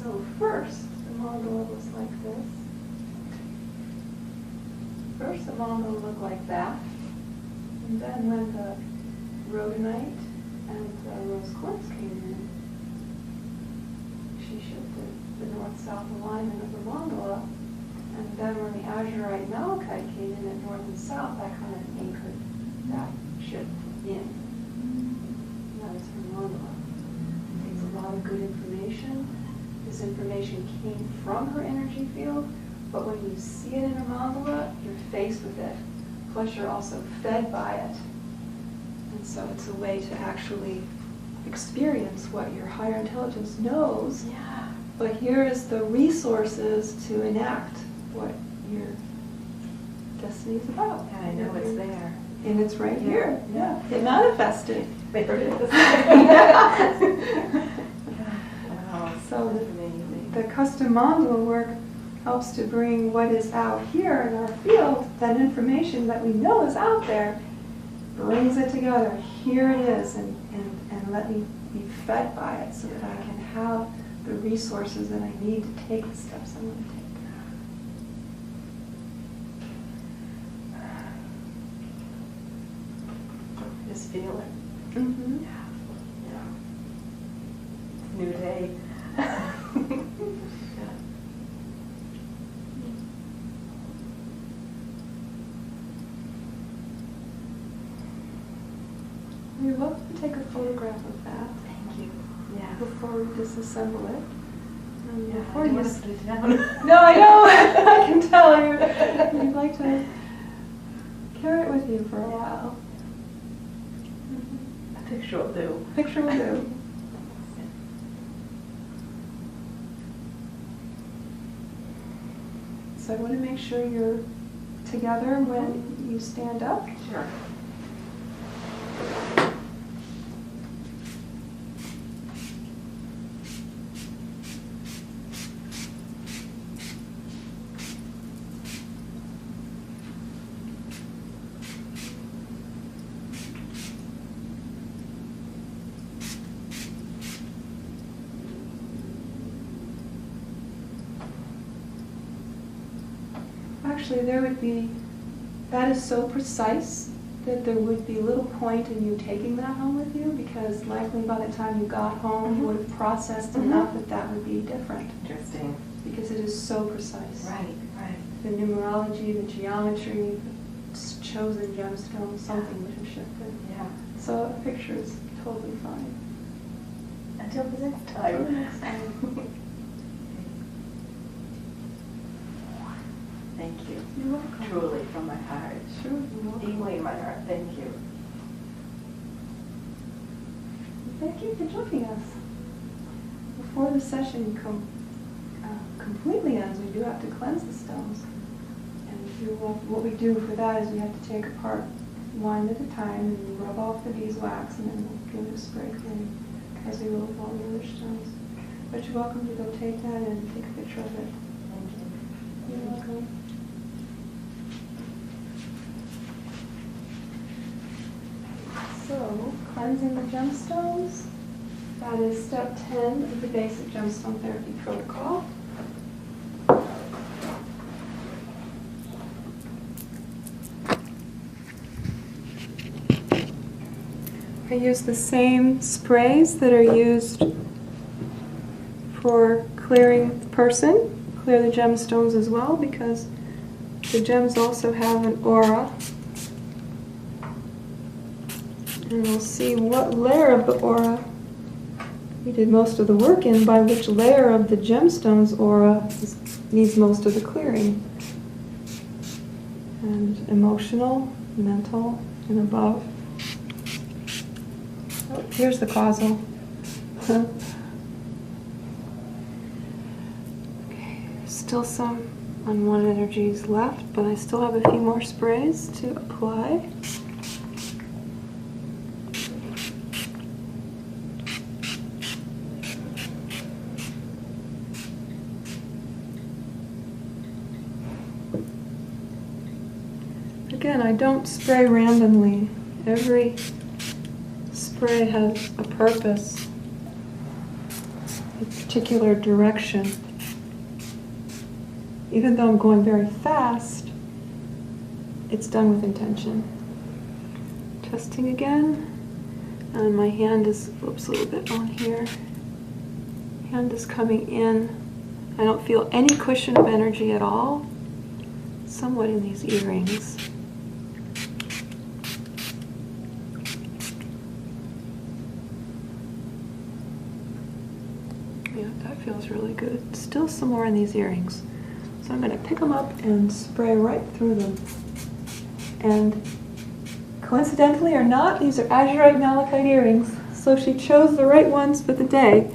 S1: So first, the mandala looks like this. First, the mandala looked like that. And then when the rhodonite and the rose quartz came in, she shifted the north-south alignment of the mandala. And then when the azurite malachite came in at north and south, that kind of anchored that shift in. That is her mandala. It takes a lot of good information. This information came from her energy field, but when you see it in her mandala, you're faced with it. Plus, you're also fed by it. And so it's a way to actually experience what your higher intelligence knows.
S2: Yeah.
S1: But here is the resources to enact what your destiny is about.
S2: Yeah, I know it's there.
S1: And it's right here. Yeah. It manifested.
S2: There it is. Wow.
S1: So
S2: Amazing.
S1: the custom mandala work helps to bring what is out here in our field, that information that we know is out there, brings it together. Here it is, and let me be fed by it so that I can have the resources that I need to take the steps I want to take.
S2: Just feel it.
S1: Mm-hmm.
S2: Yeah. New day.
S1: You're welcome to take a photograph of that.
S2: Thank you. Yeah.
S1: Before we disassemble it. And
S2: Yeah,
S1: before
S2: I don't
S1: you
S2: want to put it down.
S1: No, I know. I can tell you'd like to carry it with you for a while.
S2: A picture will do.
S1: Picture will do. So I want to make sure you're together when you stand up.
S2: Sure.
S1: Actually, that is so precise that there would be little point in you taking that home with you, because likely by the time you got home, you would have processed enough that that would be different.
S2: Interesting.
S1: Because it is so precise.
S2: Right.
S1: The numerology, the geometry, the chosen gemstone, something would have shifted.
S2: Yeah.
S1: So a picture is totally fine.
S2: Until the next time.
S1: Until the next time.
S2: Thank you.
S1: You're welcome.
S2: Truly, from my heart.
S1: Sure, you're welcome.
S2: Deeply in my heart. Thank you.
S1: Thank you for joining us. Before the session completely ends, we do have to cleanse the stones. And what we do for that is we have to take apart one at a time and rub off the beeswax, and then we'll give it a spray cleaning as we will with all the other stones. But you're welcome to go take that and take a picture of it.
S2: Thank you.
S1: You're welcome. So, cleansing the gemstones, that is step 10 of the basic gemstone therapy protocol. I use the same sprays that are used for clearing the person, clear the gemstones as well, because the gems also have an aura. And we'll see what layer of the aura we did most of the work in, by which layer of the gemstone's aura needs most of the clearing. And emotional, mental and above. Oh, here's the causal. Okay, still some unwanted energies left, but I still have a few more sprays to apply. Again, I don't spray randomly. Every spray has a purpose, a particular direction. Even though I'm going very fast, it's done with intention. Testing again, and my hand is, oops, a little bit on here. Hand is coming in. I don't feel any cushion of energy at all. Somewhat in these earrings. Yeah, that feels really good. Still some more in these earrings. So I'm going to pick them up and spray right through them. And coincidentally or not, these are azurite malachite earrings. So she chose the right ones for the day.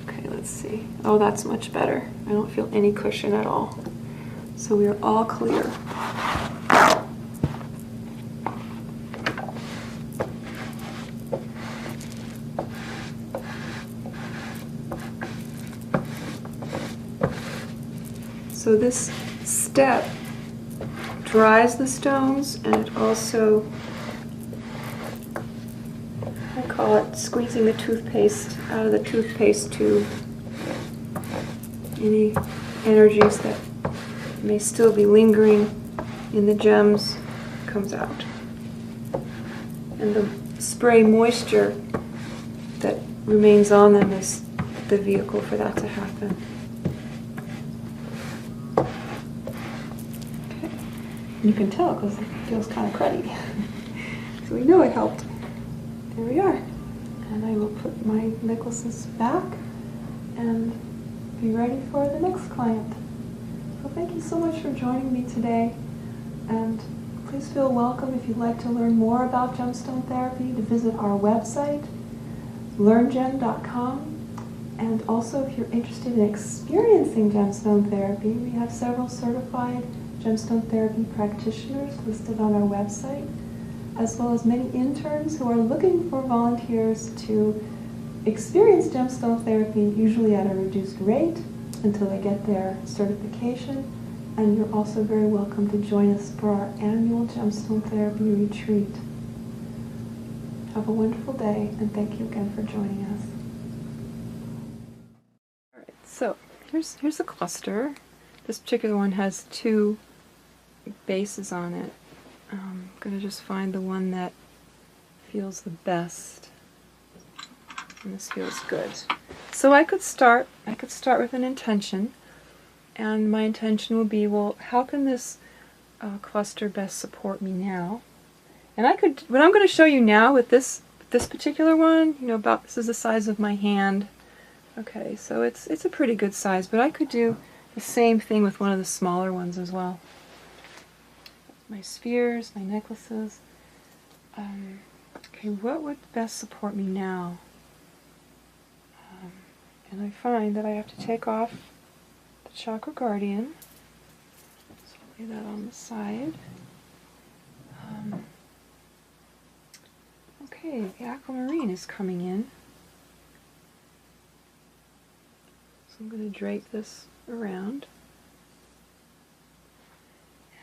S1: Okay, let's see. Oh, that's much better. I don't feel any cushion at all. So we are all clear. So this step dries the stones, and it also, I call it squeezing the toothpaste out of the toothpaste tube. Any energies that may still be lingering in the gems comes out. And the spray moisture that remains on them is the vehicle for that to happen. You can tell because it feels kind of cruddy. So we know it helped. There we are. And I will put my necklaces back and be ready for the next client. So thank you so much for joining me today. And please feel welcome if you'd like to learn more about gemstone therapy to visit our website, learngem.com. And also if you're interested in experiencing gemstone therapy, we have several certified gemstone therapy practitioners listed on our website, as well as many interns who are looking for volunteers to experience gemstone therapy, usually at a reduced rate, until they get their certification. And you're also very welcome to join us for our annual gemstone therapy retreat. Have a wonderful day, and thank you again for joining us. All right, so here's a cluster. This particular one has two bases on it. I'm going to just find the one that feels the best. And this feels good. So I could start with an intention, and my intention would be, well, how can this cluster best support me now? And what I'm going to show you now with this particular one, this is the size of my hand. Okay, so it's a pretty good size, but I could do the same thing with one of the smaller ones as well. My spheres, my necklaces. Okay, what would best support me now? And I find that I have to take off the Chakra Guardian. So lay that on the side. Okay, the aquamarine is coming in. So I'm going to drape this around.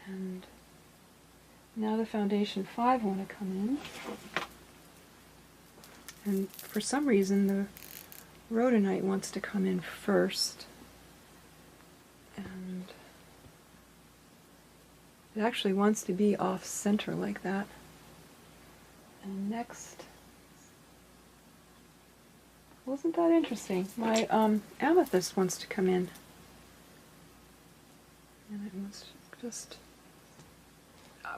S1: And now the Foundation 5 want to come in. And for some reason the Rhodonite wants to come in first. And it actually wants to be off center like that. And next, wasn't that interesting? My amethyst wants to come in. And it wants to just...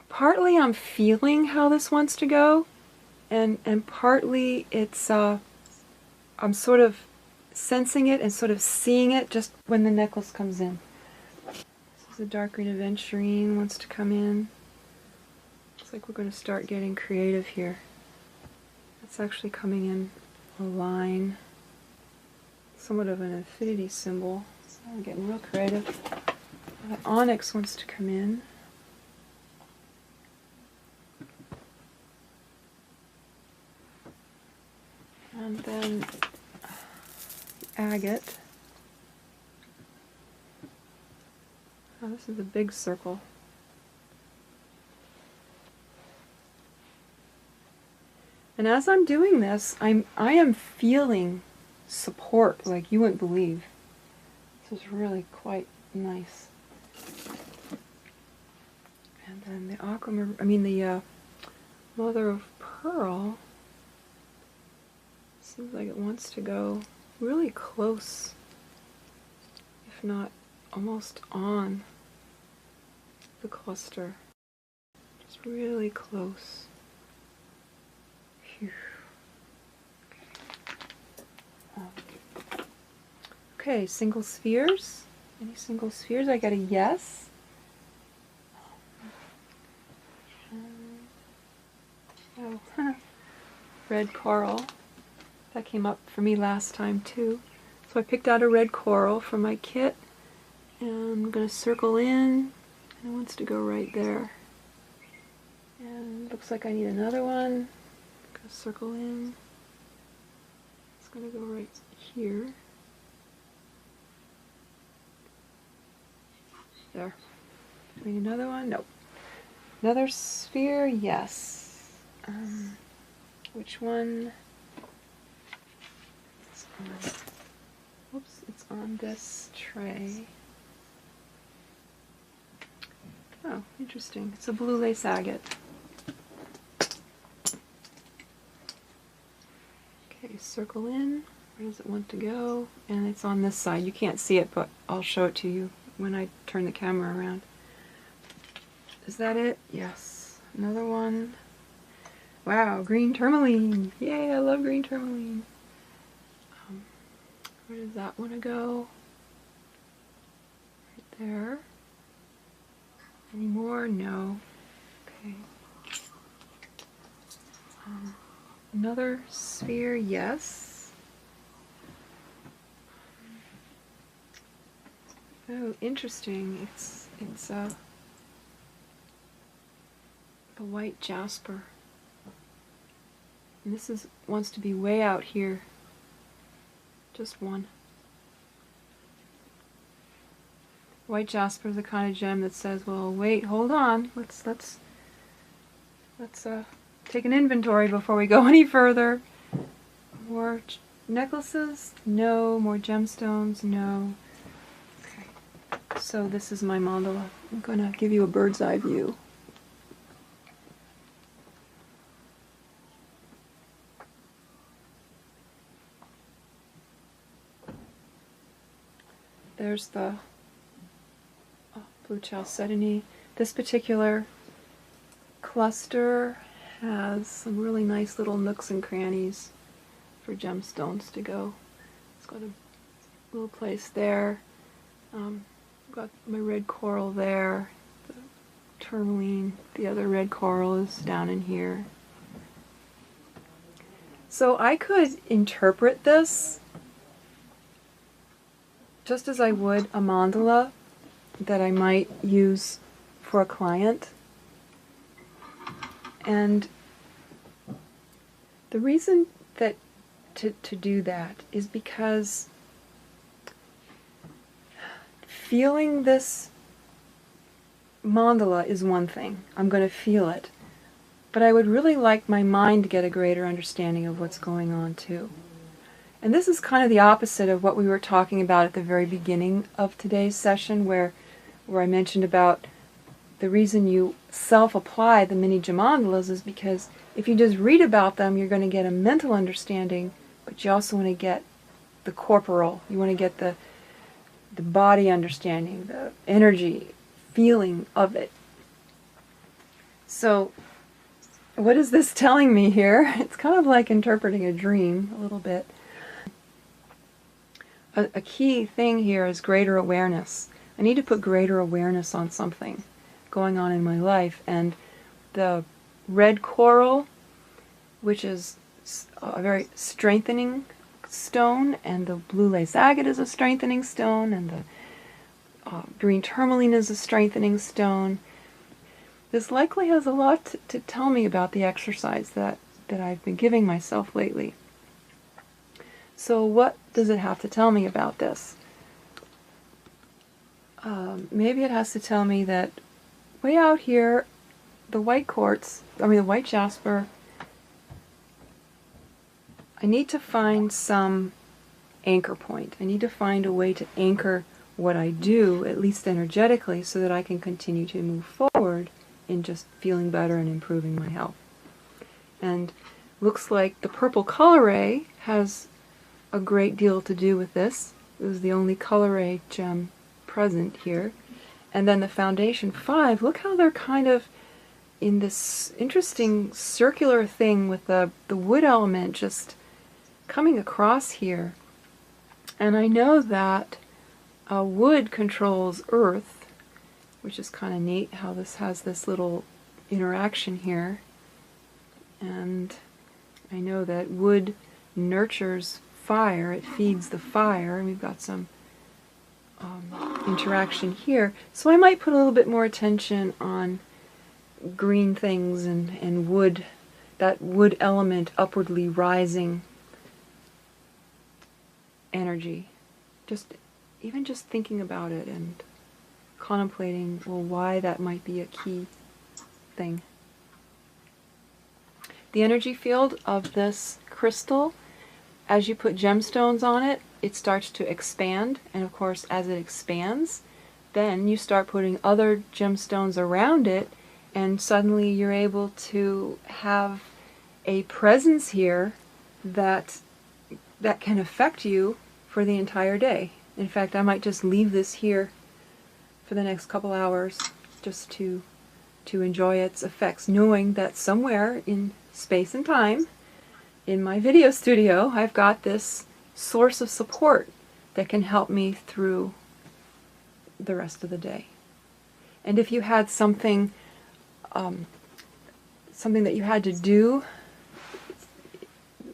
S1: partly I'm feeling how this wants to go, and partly it's I'm sort of sensing it and sort of seeing it just when the necklace comes in. So The dark green aventurine wants to come in. Looks like we're going to start getting creative here. It's actually coming in a line, somewhat of an infinity symbol. So we're getting real creative. The onyx wants to come in. And then the agate. Oh, this is a big circle. And as I'm doing this, I am feeling support like you wouldn't believe. This is really quite nice. And then the mother of pearl seems like it wants to go really close, if not almost on the cluster. Just really close. Phew. Okay, single spheres. Any single spheres? I got a yes. Oh, red coral. That came up for me last time too. So I picked out a red coral from my kit, and I'm going to circle in, and it wants to go right there. And looks like I need another one. I'm going to circle in. It's going to go right here. There. Do we need another one? Nope. Another sphere? Yes. Which one? It's on this tray. Oh, interesting. It's a blue lace agate. Okay, circle in. Where does it want to go? And it's on this side. You can't see it, but I'll show it to you when I turn the camera around. Is that it? Yes. Another one. Wow, green tourmaline. Yay, I love green tourmaline. Where does that want to go? Right there. Any more? No. Okay. Another sphere, yes. Oh, interesting. It's the white jasper. And this wants to be way out here. Just one. White jasper is the kind of gem that says, well, wait, hold on. Let's take an inventory before we go any further. More necklaces? No. More gemstones? No. Okay. So this is my mandala. I'm going to give you a bird's eye view. There's the blue chalcedony. This particular cluster has some really nice little nooks and crannies for gemstones to go. It's got a little place there. Got my red coral there. The tourmaline, the other red coral is down in here. So I could interpret this just as I would a mandala that I might use for a client. And the reason that to do that is because feeling this mandala is one thing. I'm going to feel it. But I would really like my mind to get a greater understanding of what's going on too. And this is kind of the opposite of what we were talking about at the very beginning of today's session, where I mentioned about the reason you self-apply the mini mandalas is because if you just read about them, you're going to get a mental understanding, but you also want to get the corporal. You want to get the body understanding, the energy, feeling of it. So what is this telling me here? It's kind of like interpreting a dream a little bit. A key thing here is greater awareness. I need to put greater awareness on something going on in my life. And the red coral, which is a very strengthening stone, and the blue lace agate is a strengthening stone, and the green tourmaline is a strengthening stone. This likely has a lot to tell me about the exercise that I've been giving myself lately. So what does it have to tell me about this? Maybe it has to tell me that way out here, the white jasper, I need to find some anchor point. I need to find a way to anchor what I do, at least energetically, so that I can continue to move forward in just feeling better and improving my health. And looks like the purple color ray has a great deal to do with this. It was the only color ray gem present here. And then the foundation 5, look how they're kind of in this interesting circular thing with the wood element just coming across here. And I know that wood controls earth, which is kind of neat how this has this little interaction here. And I know that wood nurtures fire, it feeds the fire, and we've got some interaction here. So I might put a little bit more attention on green things and wood, that wood element upwardly rising energy. Even just thinking about it and contemplating, well, why that might be a key thing. The energy field of this crystal, as you put gemstones on it, it starts to expand, and of course as it expands, then you start putting other gemstones around it, and suddenly you're able to have a presence here that can affect you for the entire day. In fact, I might just leave this here for the next couple hours just to enjoy its effects, knowing that somewhere in space and time, in my video studio, I've got this source of support that can help me through the rest of the day. And if you had something that you had to do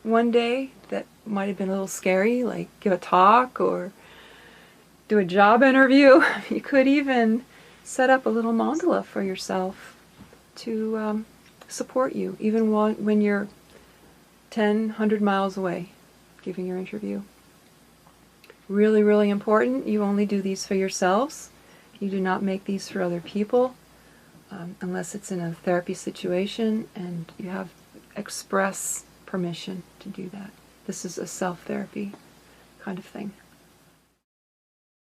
S1: one day that might have been a little scary, like give a talk or do a job interview, you could even set up a little mandala for yourself to support you, even when you're 10, 100 miles away giving your interview. Really, really important. You only do these for yourselves. You do not make these for other people unless it's in a therapy situation and you have express permission to do that. This is a self-therapy kind of thing.